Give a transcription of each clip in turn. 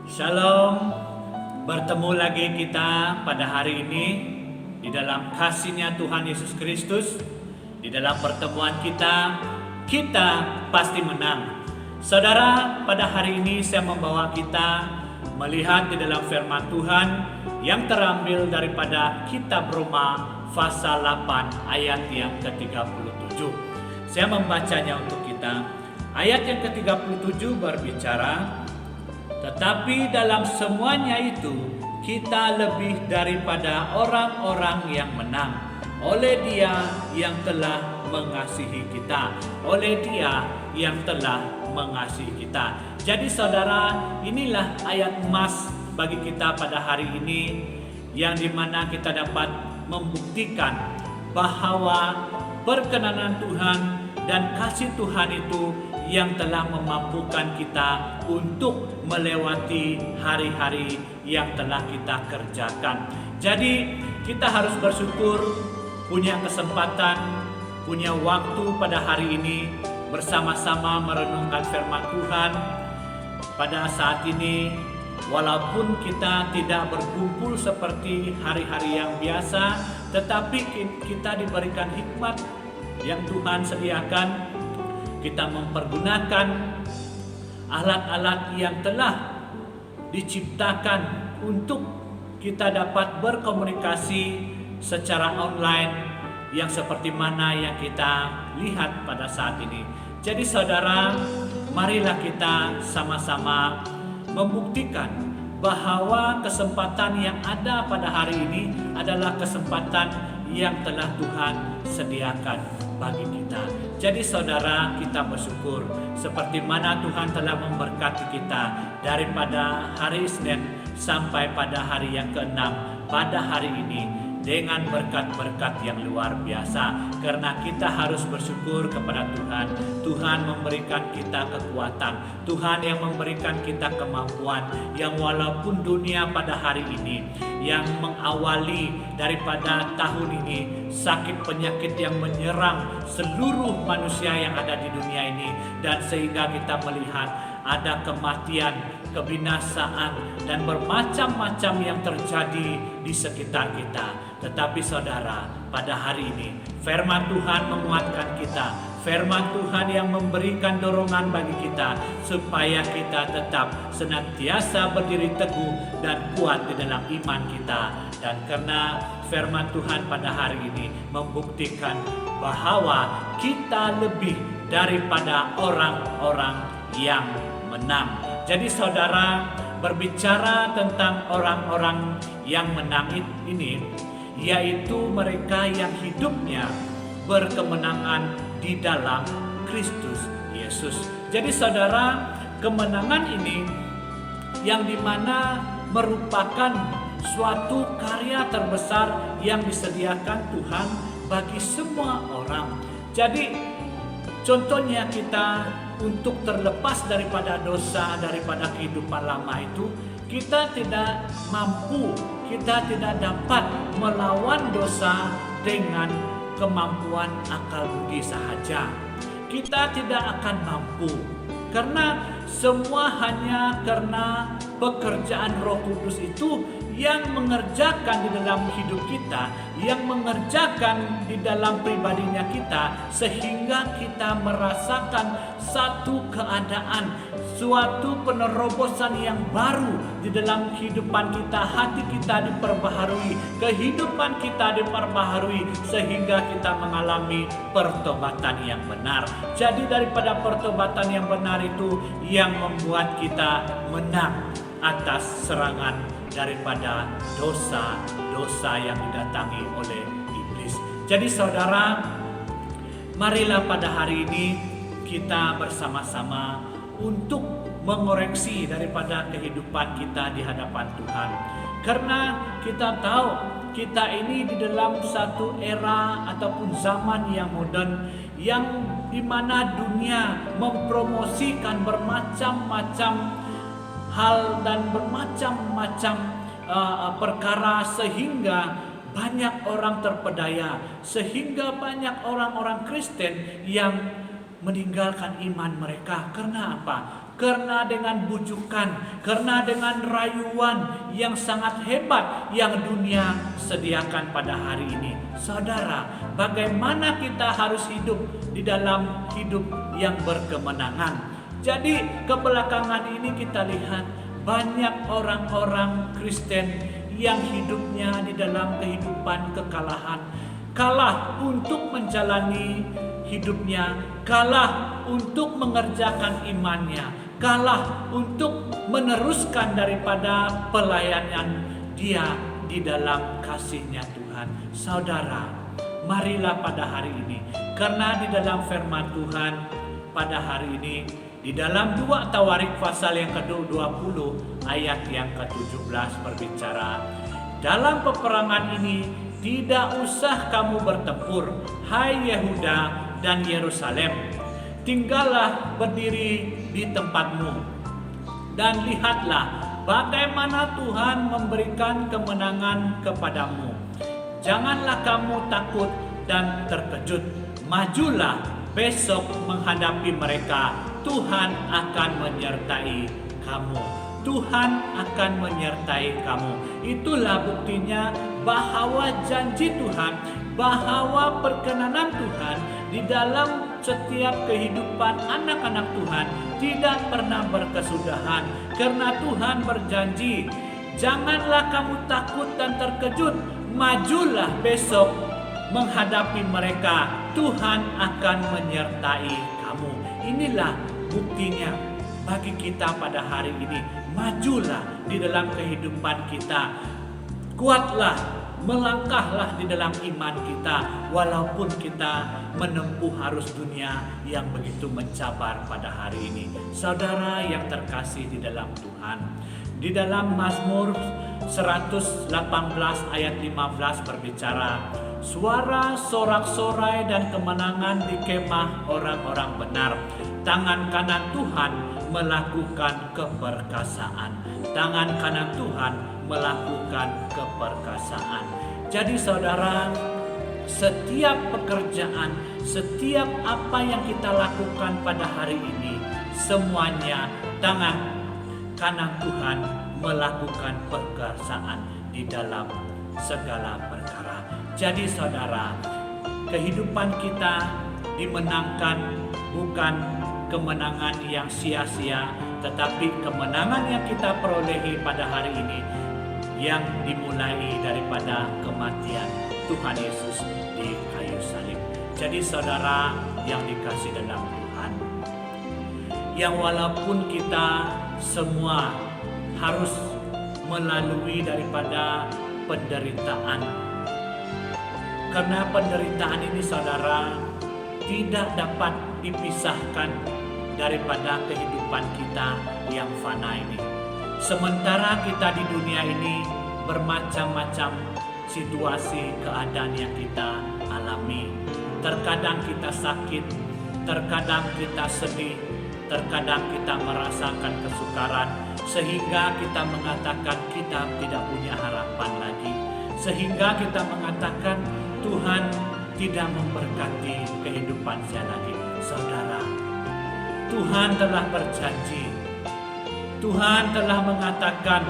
Shalom, bertemu lagi kita pada hari ini di dalam kasih-Nya Tuhan Yesus Kristus. Di dalam pertemuan kita pasti menang. Saudara, pada hari ini saya membawa kita melihat di dalam firman Tuhan yang terambil daripada kitab Roma pasal 8 ayat yang ke-37. Saya membacanya untuk kita. Ayat yang ke-37 berbicara, tetapi dalam semuanya itu kita lebih daripada orang-orang yang menang oleh Dia yang telah mengasihi kita, oleh Dia yang telah mengasihi kita. Jadi saudara, inilah ayat emas bagi kita pada hari ini, yang dimana kita dapat membuktikan bahwa perkenanan Tuhan dan kasih Tuhan itu yang telah memampukan kita untuk melewati hari-hari yang telah kita kerjakan. Jadi kita harus bersyukur punya kesempatan, punya waktu pada hari ini bersama-sama merenungkan firman Tuhan. Pada saat ini, walaupun kita tidak berkumpul seperti hari-hari yang biasa, tetapi kita diberikan hikmat yang Tuhan sediakan. Kita mempergunakan alat-alat yang telah diciptakan untuk kita dapat berkomunikasi secara online yang seperti mana yang kita lihat pada saat ini. Jadi saudara, marilah kita sama-sama membuktikan bahwa kesempatan yang ada pada hari ini adalah kesempatan yang telah Tuhan sediakan bagi kita. Jadi saudara, kita bersyukur seperti mana Tuhan telah memberkati kita daripada hari Senin sampai pada hari yang ke-6 pada hari ini dengan berkat-berkat yang luar biasa. Karena kita harus bersyukur kepada Tuhan. Tuhan memberikan kita kekuatan, Tuhan yang memberikan kita kemampuan, yang walaupun dunia pada hari ini yang mengawali daripada tahun ini sakit penyakit yang menyerang seluruh manusia yang ada di dunia ini, dan sehingga kita melihat ada kematian, kebinasaan, dan bermacam-macam yang terjadi di sekitar kita. Tetapi saudara, pada hari ini firman Tuhan menguatkan kita, firman Tuhan yang memberikan dorongan bagi kita supaya kita tetap senantiasa berdiri teguh dan kuat di dalam iman kita. Dan karena firman Tuhan pada hari ini membuktikan bahwa kita lebih daripada orang-orang yang menang. Jadi saudara, berbicara tentang orang-orang yang menang ini, yaitu mereka yang hidupnya berkemenangan di dalam Kristus Yesus. Jadi saudara, kemenangan ini yang dimana merupakan suatu karya terbesar yang disediakan Tuhan bagi semua orang. Jadi contohnya kita untuk terlepas daripada dosa, daripada kehidupan lama itu, kita tidak mampu, kita tidak dapat melawan dosa dengan kemampuan akal budi sahaja. Kita tidak akan mampu, karena semua hanya karena pekerjaan Roh Kudus itu yang mengerjakan di dalam hidup kita, yang mengerjakan di dalam pribadinya kita, sehingga kita merasakan satu keadaan, suatu penerobosan yang baru di dalam kehidupan kita. Hati kita diperbaharui, kehidupan kita diperbaharui, sehingga kita mengalami pertobatan yang benar. Jadi daripada pertobatan yang benar itu yang membuat kita menang atas serangan daripada dosa-dosa yang didatangi oleh iblis. Jadi saudara, marilah pada hari ini kita bersama-sama untuk mengoreksi daripada kehidupan kita di hadapan Tuhan. Karena kita tahu kita ini di dalam satu era ataupun zaman yang modern, yang dimana dunia mempromosikan bermacam-macam hal dan bermacam-macam perkara, sehingga banyak orang terpedaya, sehingga banyak orang-orang Kristen yang meninggalkan iman mereka. Karena apa? karena dengan bujukan, karena dengan rayuan yang sangat hebat yang dunia sediakan pada hari ini. Saudara, bagaimana kita harus hidup di dalam hidup yang berkemenangan? Jadi kebelakangan ini kita lihat banyak orang-orang Kristen yang hidupnya di dalam kehidupan kekalahan, kalah untuk menjalani hidupnya, kalah untuk mengerjakan imannya, kalah untuk meneruskan daripada pelayanan dia di dalam kasih-Nya Tuhan. Saudara, marilah pada hari ini, karena di dalam firman Tuhan pada hari ini, di dalam 2 Tawarik pasal yang ke-20 ayat yang ke-17 berbicara, dalam peperangan ini tidak usah kamu bertempur, hai Yehuda dan Yerusalem. Tinggallah berdiri di tempatmu dan lihatlah bagaimana Tuhan memberikan kemenangan kepadamu. Janganlah kamu takut dan terkejut. Majulah besok menghadapi mereka. Tuhan akan menyertai kamu. Tuhan akan menyertai kamu. Itulah buktinya bahwa janji Tuhan, bahwa perkenanan Tuhan di dalam setiap kehidupan anak-anak Tuhan tidak pernah berkesudahan. Karena Tuhan berjanji, janganlah kamu takut dan terkejut. Majulah besok menghadapi mereka. Tuhan akan menyertai kamu. Inilah buktinya bagi kita pada hari ini. Majulah di dalam kehidupan kita. Kuatlah, melangkahlah di dalam iman kita, walaupun kita menempuh arus dunia yang begitu mencabar pada hari ini. Saudara yang terkasih di dalam Tuhan, di dalam Mazmur 118 ayat 15 berbicara, suara sorak-sorai dan kemenangan di kemah orang-orang benar. Tangan kanan Tuhan melakukan keperkasaan. Tangan kanan Tuhan melakukan keperkasaan. Jadi saudara, setiap pekerjaan, setiap apa yang kita lakukan pada hari ini, semuanya tangan kanan Tuhan melakukan perkasaan di dalam segala perkara. Jadi saudara, kehidupan kita dimenangkan bukan kemenangan yang sia-sia, tetapi kemenangan yang kita perolehi pada hari ini yang dimulai daripada kematian Tuhan Yesus di kayu salib. Jadi saudara yang dikasih dalam Tuhan, yang walaupun kita semua harus melalui daripada penderitaan, karena penderitaan ini saudara tidak dapat dipisahkan daripada kehidupan kita yang fana ini. Sementara kita di dunia ini bermacam-macam situasi keadaan yang kita alami. Terkadang kita sakit, terkadang kita sedih, terkadang kita merasakan kesukaran, sehingga kita mengatakan kita tidak punya harapan lagi. Sehingga kita mengatakan Tuhan tidak memberkati kehidupan saya lagi. Saudara, Tuhan telah berjanji, Tuhan telah mengatakan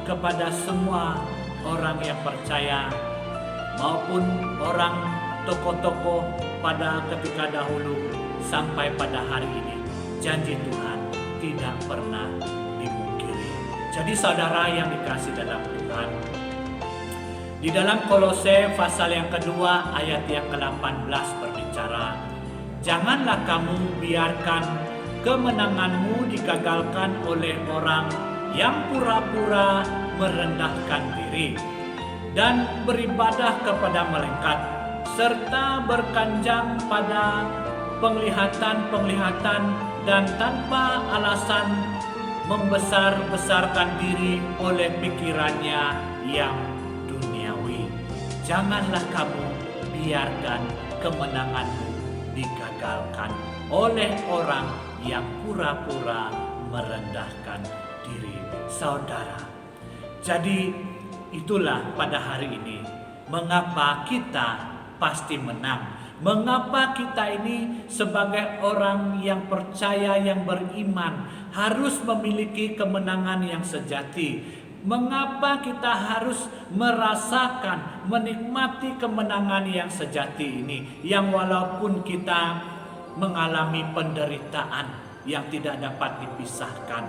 kepada semua orang yang percaya maupun orang tokoh-tokoh pada ketika dahulu sampai pada hari ini, janji Tuhan tidak pernah dimungkiri. Jadi saudara yang dikasih dalam Tuhan, di dalam Kolose pasal yang kedua ayat yang ke-18 berbicara, janganlah kamu biarkan kemenanganmu digagalkan oleh orang yang pura-pura merendahkan diri dan beribadah kepada malaikat, serta berkanjang pada penglihatan-penglihatan dan tanpa alasan membesar-besarkan diri oleh pikirannya yang duniawi. Janganlah kamu biarkan kemenanganmu digagalkan oleh orang yang pura-pura merendahkan diri. Saudara, jadi itulah pada hari ini mengapa kita pasti menang. Mengapa kita ini sebagai orang yang percaya, yang beriman, harus memiliki kemenangan yang sejati? Mengapa kita harus merasakan, menikmati kemenangan yang sejati ini? Yang walaupun kita mengalami penderitaan yang tidak dapat dipisahkan.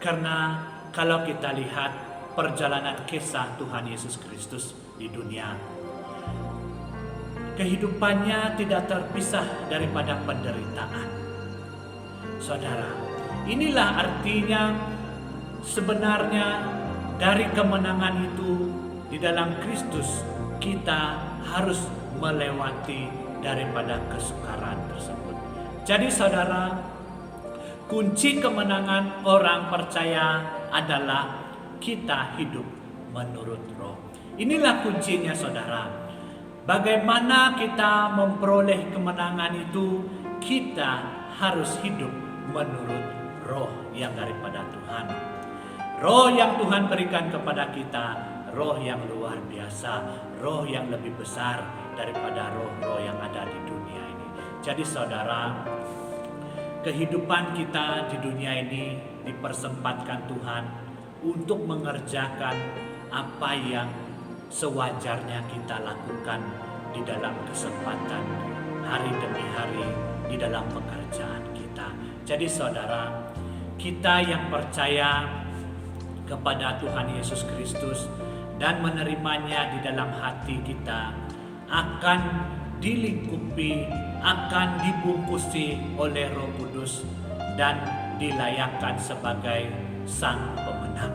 Karena kalau kita lihat perjalanan kisah Tuhan Yesus Kristus di dunia, kehidupannya tidak terpisah daripada penderitaan. Saudara, inilah artinya sebenarnya dari kemenangan itu di dalam Kristus kita harus melewati daripada kesukaran tersebut. Jadi saudara, kunci kemenangan orang percaya adalah kita hidup menurut Roh. Inilah kuncinya saudara. Bagaimana kita memperoleh kemenangan itu? Kita harus hidup menurut Roh yang daripada Tuhan. Roh yang Tuhan berikan kepada kita, roh yang luar biasa, roh yang lebih besar daripada roh-roh yang ada di dunia ini. Jadi saudara, kehidupan kita di dunia ini dipersempatkan Tuhan untuk mengerjakan apa yang sewajarnya kita lakukan di dalam kesempatan hari demi hari di dalam pekerjaan kita. Jadi saudara, kita yang percaya kepada Tuhan Yesus Kristus dan menerimanya di dalam hati kita akan dilingkupi, akan dibungkusi oleh Roh Kudus dan dilayakkan sebagai sang pemenang.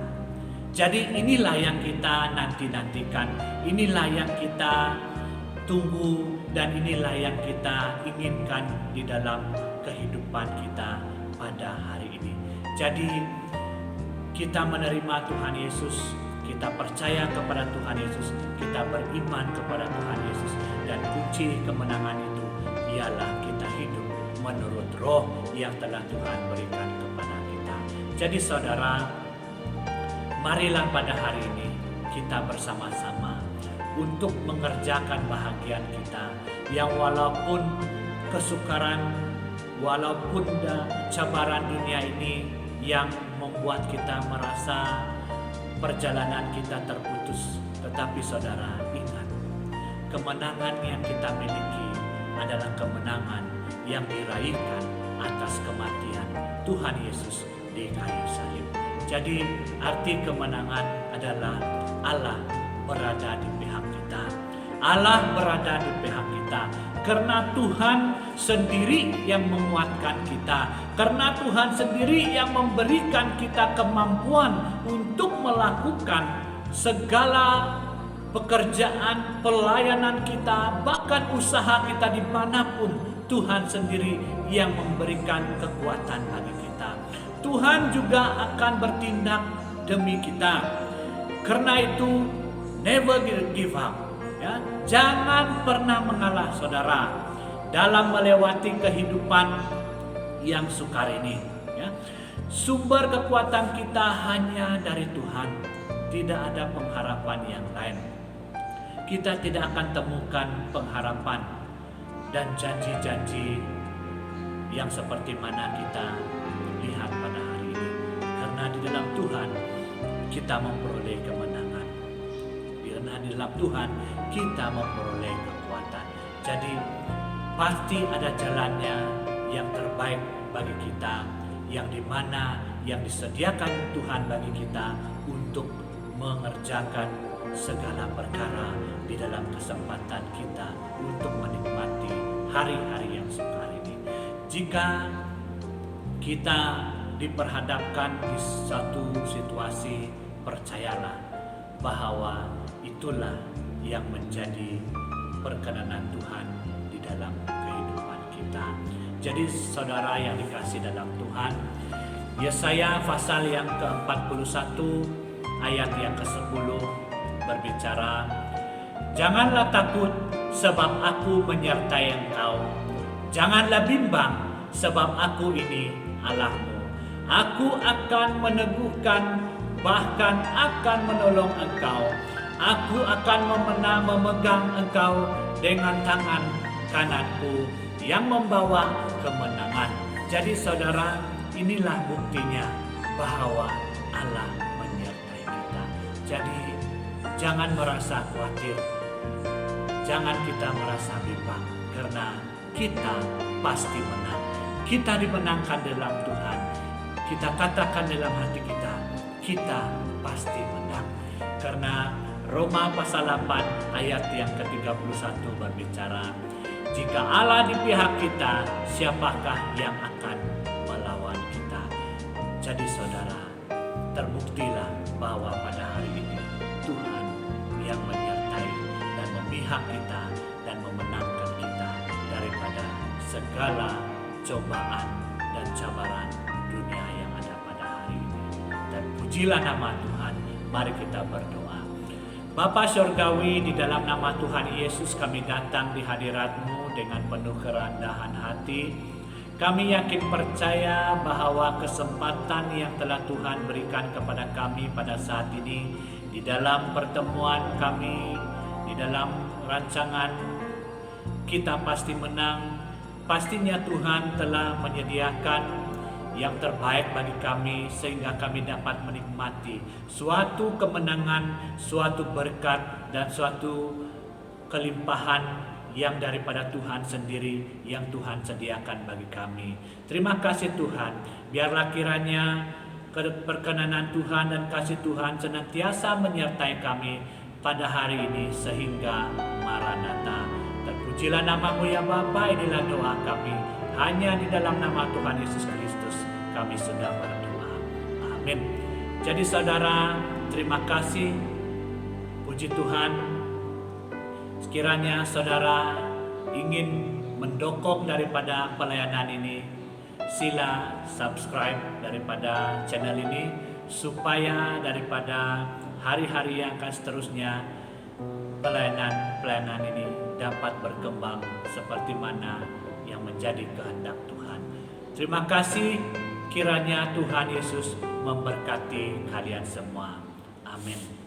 Jadi inilah yang kita nanti-nantikan, inilah yang kita tunggu, dan inilah yang kita inginkan di dalam kehidupan kita pada hari ini. Jadi kita menerima Tuhan Yesus, kita percaya kepada Tuhan Yesus, kita beriman kepada Tuhan Yesus, dan kunci kemenangan itu ialah kita hidup menurut Roh yang telah Tuhan berikan kepada kita. Jadi saudara, marilah pada hari ini kita bersama-sama untuk mengerjakan bahagian kita yang walaupun kesukaran, walaupun cabaran dunia ini yang membuat kita merasa perjalanan kita terputus. Tetapi saudara, ingat, kemenangan yang kita miliki adalah kemenangan yang diraihkan atas kematian Tuhan Yesus di kayu salib. Jadi arti kemenangan adalah Allah berada di pihak kita. Allah berada di pihak kita karena Tuhan sendiri yang menguatkan kita. Karena Tuhan sendiri yang memberikan kita kemampuan untuk melakukan segala pekerjaan, pelayanan kita, bahkan usaha kita dimanapun. Tuhan sendiri yang memberikan kekuatan bagi kita. Tuhan juga akan bertindak demi kita. Karena itu, never give up. Ya, jangan pernah mengalah, saudara, dalam melewati kehidupan yang sukar ini. Ya, sumber kekuatan kita hanya dari Tuhan. Tidak ada pengharapan yang lain. Kita tidak akan temukan pengharapan dan janji-janji yang seperti mana kita lihat pada hari ini. Karena di dalam Tuhan kita memperoleh kemenangan. Karena di dalam Tuhan kita memperoleh kekuatan. Jadi pasti ada jalannya yang terbaik bagi kita, yang dimana yang disediakan Tuhan bagi kita untuk mengerjakan segala perkara di dalam kesempatan kita untuk menikmati hari-hari yang sukar ini. Jika kita diperhadapkan di satu situasi, percayalah bahwa itulah yang menjadi perkenanan Tuhan di dalam kehidupan kita. Jadi saudara yang dikasih dalam Tuhan, Yesaya pasal yang ke-41 ayat yang ke-10 berbicara, "Janganlah takut sebab aku menyertai engkau. Janganlah bimbang sebab aku ini Allahmu. Aku akan meneguhkan, bahkan akan menolong engkau. Aku akan memegang engkau dengan tangan kananku yang membawa kemenangan. Jadi saudara, inilah buktinya bahwa Allah menyertai kita. Jadi jangan merasa khawatir, jangan kita merasa bimbang, karena kita pasti menang. Kita dimenangkan dalam Tuhan. Kita katakan dalam hati kita, kita pasti menang. Karena Roma pasal 8 ayat yang ke-31 berbicara, jika Allah di pihak kita, siapakah yang akan melawan kita? Jadi saudara, terbuktilah bahwa pada hari ini Tuhan yang menyertai dan memihak kita dan memenangkan kita daripada segala cobaan dan cabaran dunia yang ada pada hari ini. Dan pujilah nama Tuhan. Mari kita berdoa. Bapa Surgawi, di dalam nama Tuhan Yesus kami datang di hadirat-Mu dengan penuh kerendahan hati. Kami yakin percaya bahwa kesempatan yang telah Tuhan berikan kepada kami pada saat ini, di dalam pertemuan kami, di dalam rancangan Kita Pasti Menang, pastinya Tuhan telah menyediakan yang terbaik bagi kami sehingga kami dapat menikmati suatu kemenangan, suatu berkat dan suatu kelimpahan yang daripada Tuhan sendiri yang Tuhan sediakan bagi kami. Terima kasih Tuhan. Biarlah kiranya perkenanan Tuhan dan kasih Tuhan senantiasa menyertai kami pada hari ini sehingga Maranatha. Terpujilah nama-Mu ya Bapa, inilah doa kami. Hanya di dalam nama Tuhan Yesus Kristus kami sudah berdoa. Amin. Jadi saudara, terima kasih. Puji Tuhan. Sekiranya saudara ingin mendukung daripada pelayanan ini, sila subscribe daripada channel ini supaya daripada hari-hari yang akan seterusnya pelayanan ini dapat berkembang seperti mana yang menjadi kehendak Tuhan. Terima kasih, kiranya Tuhan Yesus memberkati kalian semua. Amin.